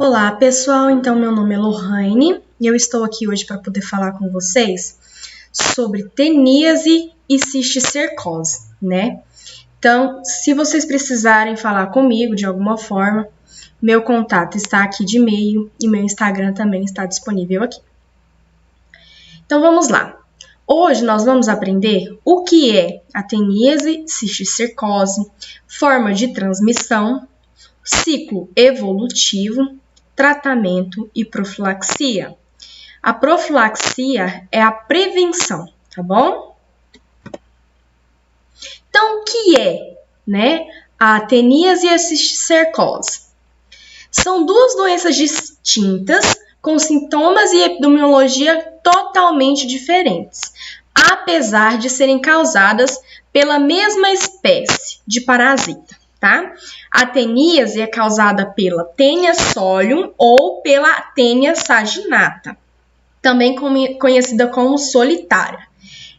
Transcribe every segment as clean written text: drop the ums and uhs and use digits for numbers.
Olá, pessoal. Então, meu nome é Lohane e eu estou aqui hoje para poder falar com vocês sobre teníase e cisticercose, né? Então, se vocês precisarem falar comigo de alguma forma, meu contato está aqui de e-mail e meu Instagram também está disponível aqui. Então, vamos lá. Hoje nós vamos aprender o que é a teníase, cisticercose, forma de transmissão, ciclo evolutivo, tratamento e profilaxia. A profilaxia é a prevenção, tá bom? Então, o que é, a teníase e a cisticercose? São duas doenças distintas, com sintomas e epidemiologia totalmente diferentes, apesar de serem causadas pela mesma espécie de parasita, tá? A teníase é causada pela Taenia solium ou pela Taenia saginata, também conhecida como solitária.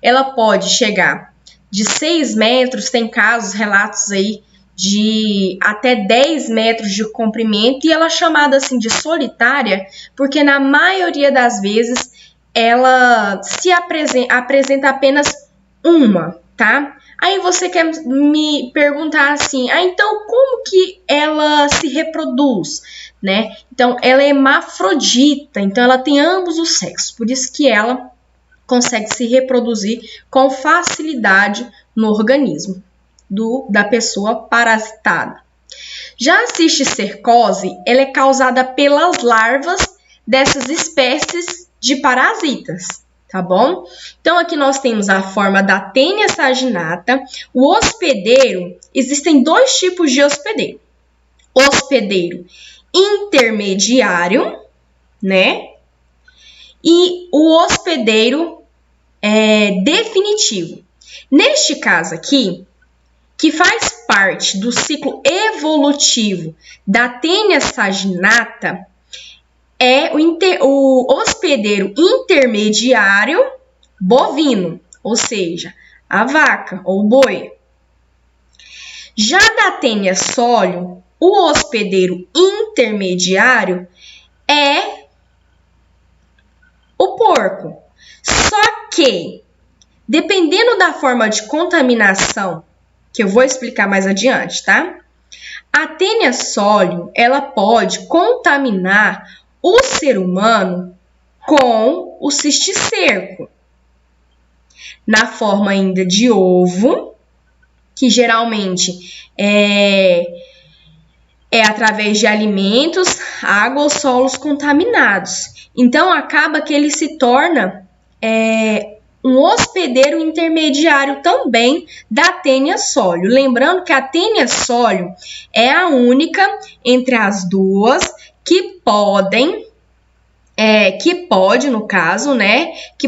Ela pode chegar de 6 metros, tem casos, relatos aí de até 10 metros de comprimento, e ela é chamada assim de solitária porque na maioria das vezes ela se apresenta apenas uma, tá? Aí você quer me perguntar assim, então como que ela se reproduz, né? Então, ela é hermafrodita, então ela tem ambos os sexos, por isso que ela consegue se reproduzir com facilidade no organismo da pessoa parasitada. Já a cisticercose, ela é causada pelas larvas dessas espécies de parasitas, tá bom? Então, aqui nós temos a forma da Taenia saginata. O hospedeiro, existem dois tipos de hospedeiro. Hospedeiro intermediário, né? E o hospedeiro definitivo. Neste caso aqui, que faz parte do ciclo evolutivo da Taenia saginata, é o hospedeiro intermediário bovino, ou seja, a vaca ou o boi. Já da Taenia solium, o hospedeiro intermediário é o porco. Só que, dependendo da forma de contaminação, que eu vou explicar mais adiante, tá? A Taenia solium, ela pode contaminar o ser humano com o cisticerco, na forma ainda de ovo, que geralmente é através de alimentos, água ou solos contaminados. Então, acaba que ele se torna um hospedeiro intermediário também da Taenia solium. Lembrando que a Taenia solium é a única entre as duas que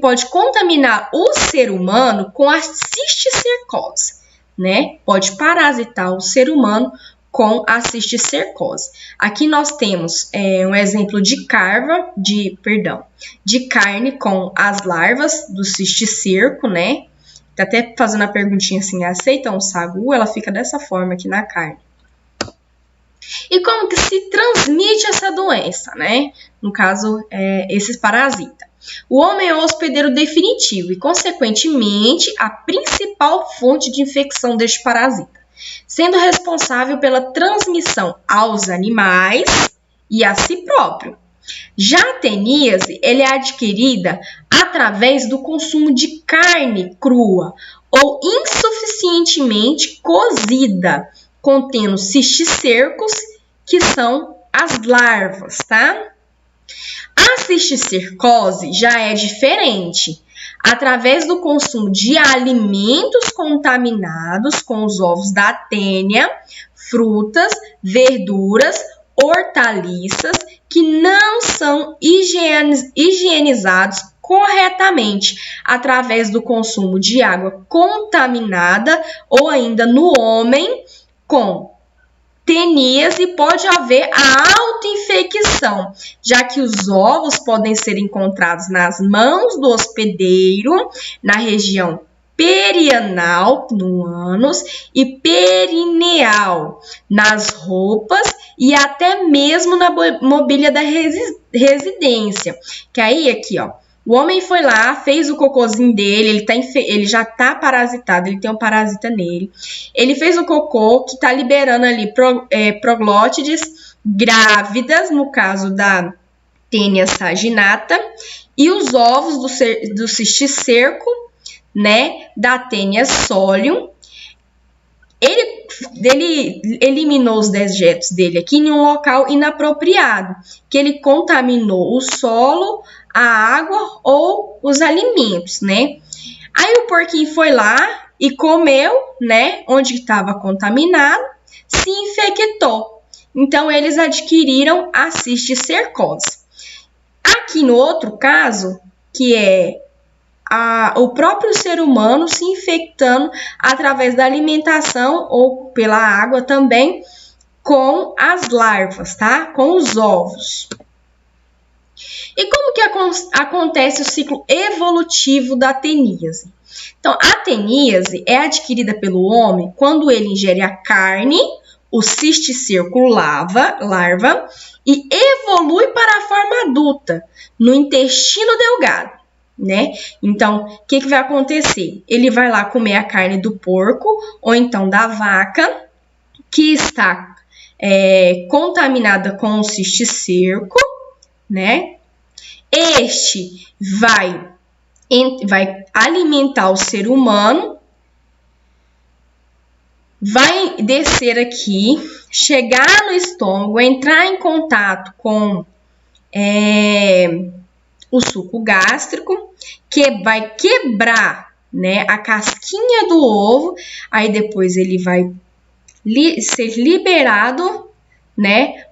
pode contaminar o ser humano com a cisticercose, né? Pode parasitar o ser humano com a cisticercose. Aqui nós temos um exemplo de carne com as larvas do cisticerco, né? Tá até fazendo a perguntinha assim, aceitam o sagu? Ela fica dessa forma aqui na carne. E como que se transmite essa doença, né? No caso, esses parasitas. O homem é o hospedeiro definitivo e, consequentemente, a principal fonte de infecção deste parasita, sendo responsável pela transmissão aos animais e a si próprio. Já a teníase, ela é adquirida através do consumo de carne crua ou insuficientemente cozida, contendo cisticercos, que são as larvas, tá? A cisticercose já é diferente. Através do consumo de alimentos contaminados com os ovos da Taenia, frutas, verduras, hortaliças que não são higienizados corretamente, através do consumo de água contaminada ou ainda no homem com teníase, pode haver a autoinfecção, já que os ovos podem ser encontrados nas mãos do hospedeiro, na região perianal, no ânus, e perineal, nas roupas e até mesmo na mobília da residência. Que aí, aqui, ó, o homem foi lá, fez o cocôzinho dele, ele já tá parasitado, ele tem um parasita nele. Ele fez o cocô que tá liberando ali proglótides grávidas, no caso da Taenia saginata, e os ovos do cisticerco, né, da Taenia solium. Ele eliminou os dejetos dele aqui em um local inapropriado, que ele contaminou o solo, a água ou os alimentos, né? Aí o porquinho foi lá e comeu, né, onde estava contaminado, se infectou. Então, eles adquiriram a cisticercose. Aqui no outro caso, que é o próprio ser humano se infectando através da alimentação ou pela água também com as larvas, tá? Com os ovos. E como que acontece o ciclo evolutivo da teníase? Então, a teníase é adquirida pelo homem quando ele ingere a carne, o cisticerco larva, e evolui para a forma adulta, no intestino delgado. Né? Então, o que vai acontecer? Ele vai lá comer a carne do porco ou então da vaca que está contaminada com o cisticerco, né? Este vai alimentar o ser humano, vai descer aqui, chegar no estômago, entrar em contato com o suco gástrico, que vai quebrar, né, a casquinha do ovo, aí depois ele vai ser liberado, né,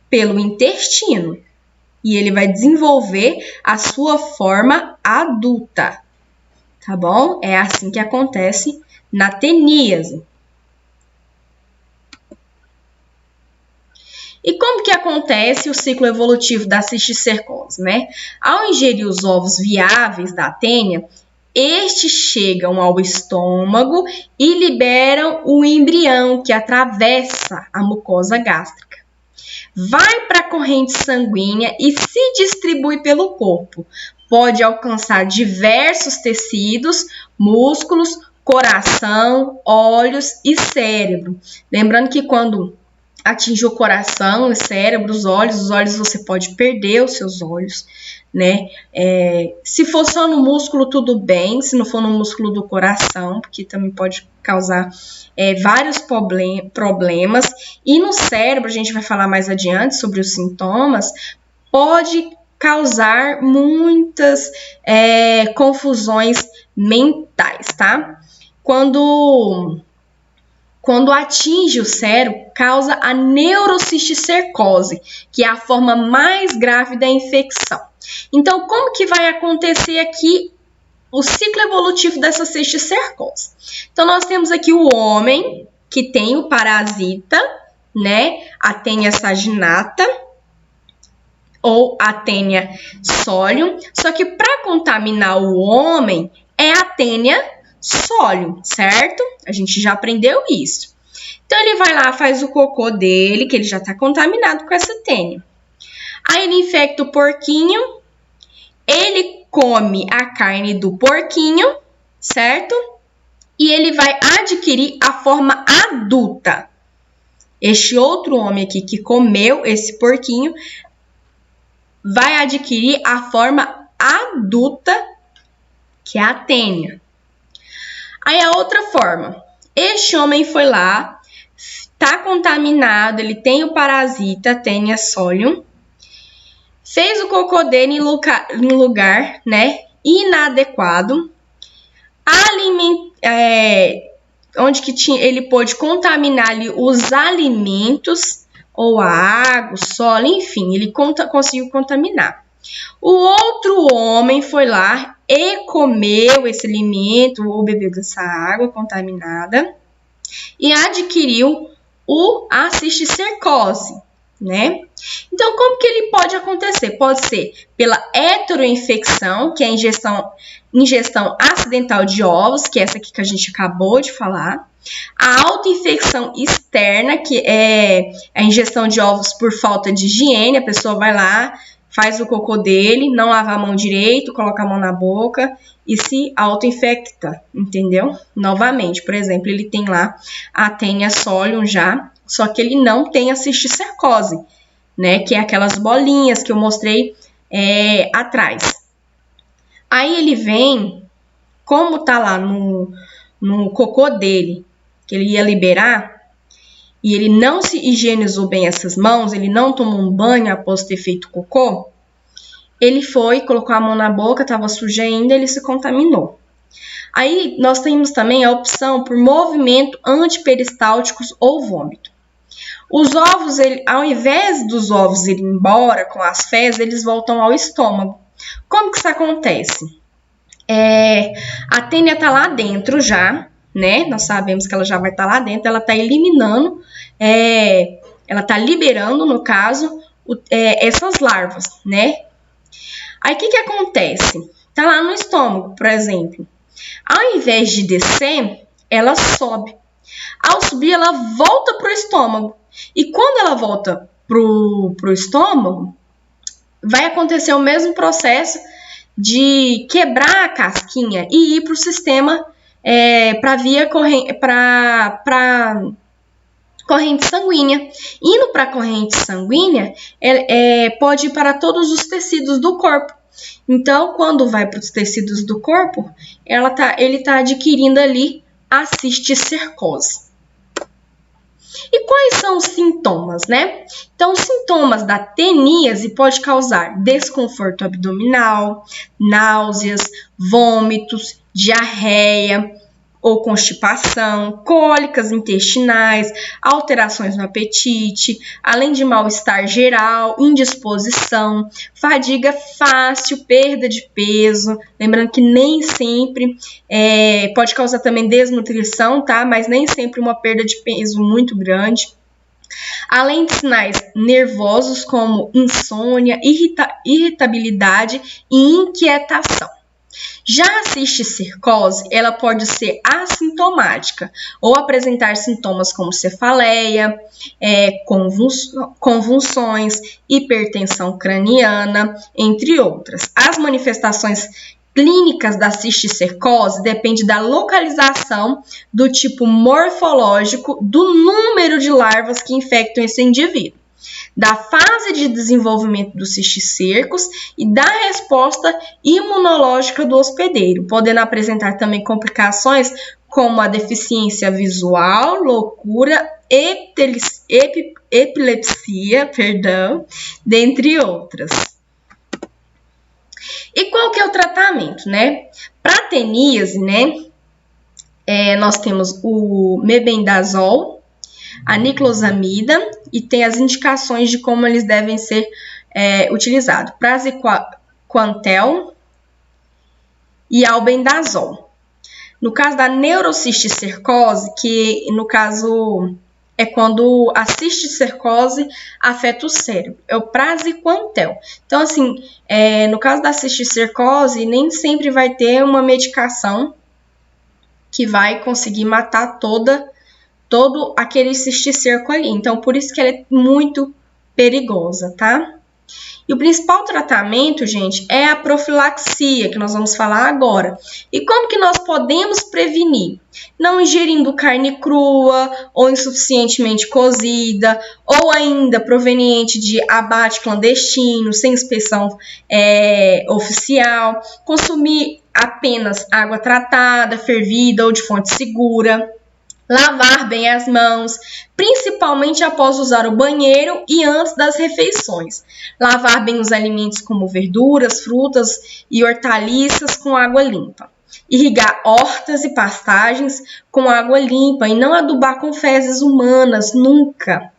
pelo intestino, e ele vai desenvolver a sua forma adulta, tá bom? É assim que acontece na teníase. E como que acontece o ciclo evolutivo da cisticercose, né? Ao ingerir os ovos viáveis da Taenia, estes chegam ao estômago e liberam o embrião que atravessa a mucosa gástrica. Vai para a corrente sanguínea e se distribui pelo corpo. Pode alcançar diversos tecidos, músculos, coração, olhos e cérebro. Lembrando que quando atinge o coração, o cérebro, os olhos você pode perder os seus olhos, né? Se for só no músculo, tudo bem, se não for no músculo do coração, porque também pode causar vários problemas. E no cérebro, a gente vai falar mais adiante sobre os sintomas, pode causar muitas confusões mentais, tá? Quando atinge o cérebro, causa a neurocisticercose, que é a forma mais grave da infecção. Então, como que vai acontecer aqui o ciclo evolutivo dessa cisticercose? Então, nós temos aqui o homem, que tem o parasita, né? A Taenia saginata, ou a Taenia solium. Só que para contaminar o homem, é a Taenia solium, certo? A gente já aprendeu isso. Então, ele vai lá, faz o cocô dele, que ele já está contaminado com essa Taenia. Aí, ele infecta o porquinho, ele come a carne do porquinho, certo? E ele vai adquirir a forma adulta. Este outro homem aqui que comeu esse porquinho vai adquirir a forma adulta, que é a Taenia. Aí a outra forma, este homem foi lá, está contaminado, ele tem o parasita, Taenia solium, fez o cocô dele em lugar, né, inadequado, onde que ele pôde contaminar ali os alimentos, ou a água, o solo, enfim, ele conseguiu contaminar. O outro homem foi lá e comeu esse alimento ou bebeu dessa água contaminada e adquiriu a cisticercose, né? Então, como que ele pode acontecer? Pode ser pela heteroinfecção, que é a ingestão acidental de ovos, que é essa aqui que a gente acabou de falar, A autoinfecção externa, que é a ingestão de ovos por falta de higiene, a pessoa vai lá, faz o cocô dele, não lava a mão direito, coloca a mão na boca e se autoinfecta, entendeu? Novamente, por exemplo, ele tem lá a Taenia solium já, só que ele não tem a cisticercose, né? Que é aquelas bolinhas que eu mostrei atrás. Aí ele vem, como tá lá no cocô dele, que ele ia liberar, e ele não se higienizou bem essas mãos, ele não tomou um banho após ter feito cocô, ele foi, colocou a mão na boca, estava suja ainda, ele se contaminou. Aí nós temos também a opção por movimento antiperistálticos ou vômito. Os ovos, ao invés dos ovos irem embora com as fezes, eles voltam ao estômago. Como que isso acontece? A Taenia tá lá dentro já, né? Nós sabemos que ela já vai estar lá dentro, ela tá eliminando, ela tá liberando, no caso, essas larvas, né? Aí, o que acontece? Tá lá no estômago, por exemplo. Ao invés de descer, ela sobe. Ao subir, ela volta pro estômago. E quando ela volta pro estômago, vai acontecer o mesmo processo de quebrar a casquinha e ir para o sistema para corrente sanguínea. Indo para a corrente sanguínea, pode ir para todos os tecidos do corpo. Então, quando vai para os tecidos do corpo, ele está adquirindo ali a cisticercose. E quais são os sintomas, né? Então, os sintomas da teníase pode causar desconforto abdominal, náuseas, vômitos, diarreia ou constipação, cólicas intestinais, alterações no apetite, além de mal-estar geral, indisposição, fadiga fácil, perda de peso. Lembrando que nem sempre pode causar também desnutrição, tá? Mas nem sempre uma perda de peso muito grande. Além de sinais nervosos como insônia, irritabilidade e inquietação. Já a cisticercose, ela pode ser assintomática ou apresentar sintomas como cefaleia, convulsões, hipertensão craniana, entre outras. As manifestações clínicas da cisticercose dependem da localização, do tipo morfológico, do número de larvas que infectam esse indivíduo, da fase de desenvolvimento dos cisticercos e da resposta imunológica do hospedeiro, podendo apresentar também complicações como a deficiência visual, loucura, epilepsia, dentre outras. E qual que é o tratamento, né? Para teníase, né, nós temos o mebendazol, a niclosamida e tem as indicações de como eles devem ser utilizados. Praziquantel e albendazol. No caso da neurocisticercose, que no caso é quando a cisticercose afeta o cérebro, é o praziquantel. Então, assim, no caso da cisticercose, nem sempre vai ter uma medicação que vai conseguir matar todo aquele cisticerco ali. Então, por isso que ela é muito perigosa, tá? E o principal tratamento, gente, é a profilaxia, que nós vamos falar agora. E como que nós podemos prevenir? Não ingerindo carne crua ou insuficientemente cozida, ou ainda proveniente de abate clandestino, sem inspeção oficial. Consumir apenas água tratada, fervida ou de fonte segura. Lavar bem as mãos, principalmente após usar o banheiro e antes das refeições. Lavar bem os alimentos como verduras, frutas e hortaliças com água limpa. Irrigar hortas e pastagens com água limpa e não adubar com fezes humanas, nunca.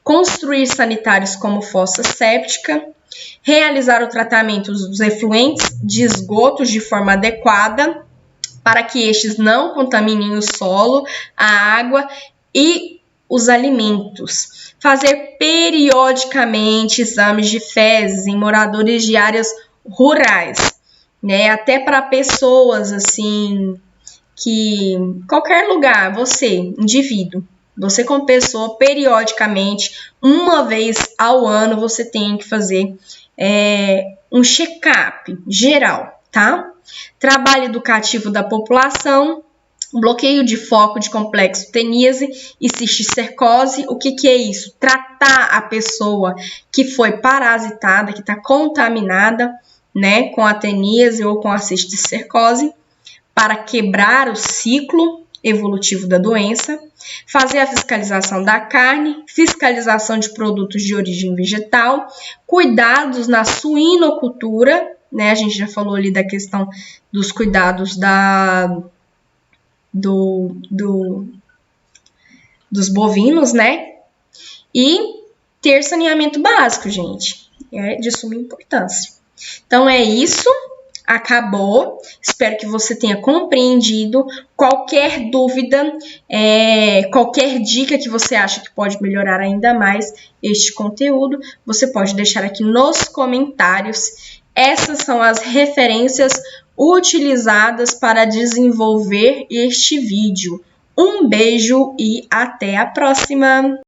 Construir sanitários como fossa séptica. Realizar o tratamento dos efluentes de esgotos de forma adequada, para que estes não contaminem o solo, a água e os alimentos. Fazer periodicamente exames de fezes em moradores de áreas rurais, né? Até para pessoas assim que qualquer lugar, você, indivíduo, você como pessoa, periodicamente, uma vez ao ano, você tem que fazer um check-up geral, tá? Trabalho educativo da população, bloqueio de foco de complexo teníase e cisticercose. O que é isso? Tratar a pessoa que foi parasitada, que está contaminada, né, com a teníase ou com a cisticercose, para quebrar o ciclo evolutivo da doença, fazer a fiscalização da carne, fiscalização de produtos de origem vegetal, cuidados na suinocultura, né? A gente já falou ali da questão dos cuidados dos bovinos, né? E ter saneamento básico, gente, é de suma importância. Então é isso. Acabou, espero que você tenha compreendido. Qualquer dúvida, qualquer dica que você acha que pode melhorar ainda mais este conteúdo, você pode deixar aqui nos comentários. Essas são as referências utilizadas para desenvolver este vídeo. Um beijo e até a próxima!